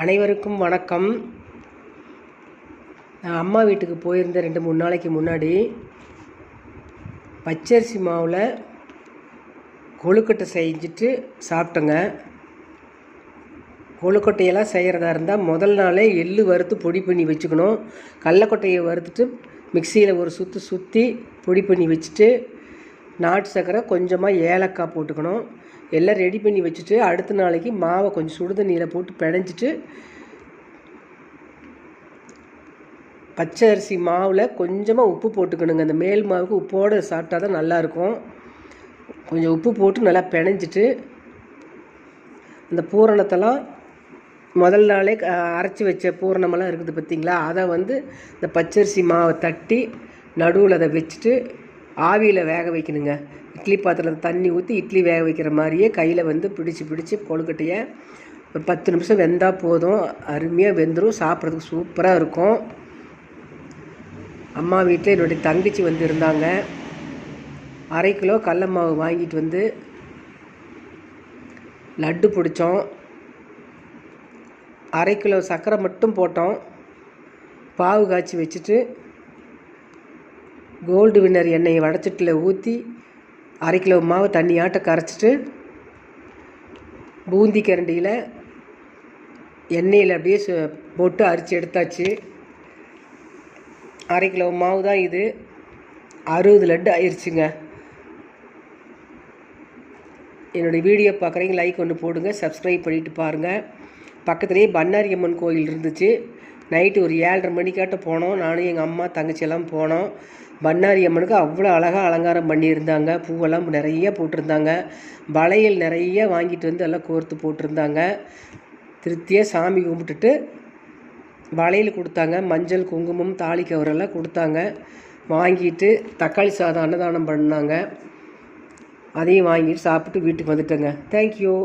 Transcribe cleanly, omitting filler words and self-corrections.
அனைவருக்கும் வணக்கம். நான் அம்மா வீட்டுக்கு போயிருந்தேன் 2-3 நாளைக்கு முன்னாடி. பச்சரிசி மாவில் கொழுக்கட்டை செஞ்சுட்டு சாப்பிட்டேங்க. கொழுக்கட்டையெல்லாம் செய்கிறதா இருந்தால் முதல் நாளே எள்ளு வறுத்து பொடி பண்ணி வச்சுக்கணும். கடலக்கொட்டையை வறுத்துட்டு மிக்சியில் ஒரு சுற்றி பொடி பண்ணி வச்சுட்டு நாட்டு சர்க்கரை கொஞ்சமாக ஏலக்காய் போட்டுக்கணும். எல்லாம் ரெடி பண்ணி வச்சுட்டு அடுத்த நாளைக்கு மாவை கொஞ்சம் சுடுதண்ணியில் போட்டு பிணைஞ்சிட்டு பச்சை அரிசி மாவில் கொஞ்சமாக உப்பு போட்டுக்கணுங்க. அந்த மேல் மாவுக்கு உப்போடு சாப்பிட்டா தான் நல்லாயிருக்கும். கொஞ்சம் உப்பு போட்டு நல்லா பிணைஞ்சிட்டு அந்த பூரணத்தெல்லாம் முதல் நாளே அரைச்சி வச்ச பூரணமெல்லாம் இருக்குது பார்த்திங்களா, அதை இந்த பச்சரிசி மாவை தட்டி நடுவில் அதை வச்சுட்டு ஆவியில் வேக வைக்கணுங்க. இட்லி பாத்திரத்தில் தண்ணி ஊற்றி இட்லி வேக வைக்கிற மாதிரியே கையில் பிடிச்சி கொழுக்கட்டையை ஒரு 10 நிமிஷம் வெந்தால் போதும். அருமையாக வெந்துடும். சாப்பிட்றதுக்கு சூப்பராக இருக்கும். அம்மா வீட்டில் என்னுடைய தங்கச்சி இருந்தாங்க. 1/2 கிலோ கடல மாவு வாங்கிட்டு லட்டு பிடிச்சோம். 1/2 கிலோ சர்க்கரை மட்டும் போட்டோம். பாவு காய்ச்சி வச்சுட்டு கோல்டு வின்னர் எண்ணெயை வடச்சட்டில் ஊற்றி 1/2 கிலோ மாவு தண்ணியாட்ட கரைச்சிட்டு பூந்தி கரண்டியில் எண்ணெயில் அப்படியே போட்டு அரிச்சு எடுத்தாச்சு. 1/2 கிலோ மாவு தான் இது. 60 லட்டு ஆயிடுச்சுங்க. என்னுடைய வீடியோ பார்க்குறீங்க, லைக் ஒன்று போடுங்க, சப்ஸ்கிரைப் பண்ணிவிட்டு பாருங்கள். பக்கத்துலேயே பண்ணாரி அம்மன் கோயில் இருந்துச்சு. நைட்டு ஒரு 7:30 மணிக்காட்ட போனோம். நானும் எங்கள் அம்மா தங்கச்சியெல்லாம் போனோம். பண்ணாரி அம்மனுக்கு அவ்வளோ அழகாக அலங்காரம் பண்ணியிருந்தாங்க. பூவெல்லாம் நிறைய போட்டிருந்தாங்க. வளையல் நிறைய வாங்கிட்டு எல்லாம் கோர்த்து போட்டிருந்தாங்க. திருப்தியாக சாமி கும்பிட்டுட்டு வளையல் கொடுத்தாங்க. மஞ்சள் குங்குமம் தாலி கவரெல்லாம் கொடுத்தாங்க. வாங்கிட்டு தக்காளி சாதம் அன்னதானம் பண்ணாங்க. அதையும் வாங்கிட்டு சாப்பிட்டு வீட்டுக்கு வந்துட்டேங்க. தேங்க்யூ.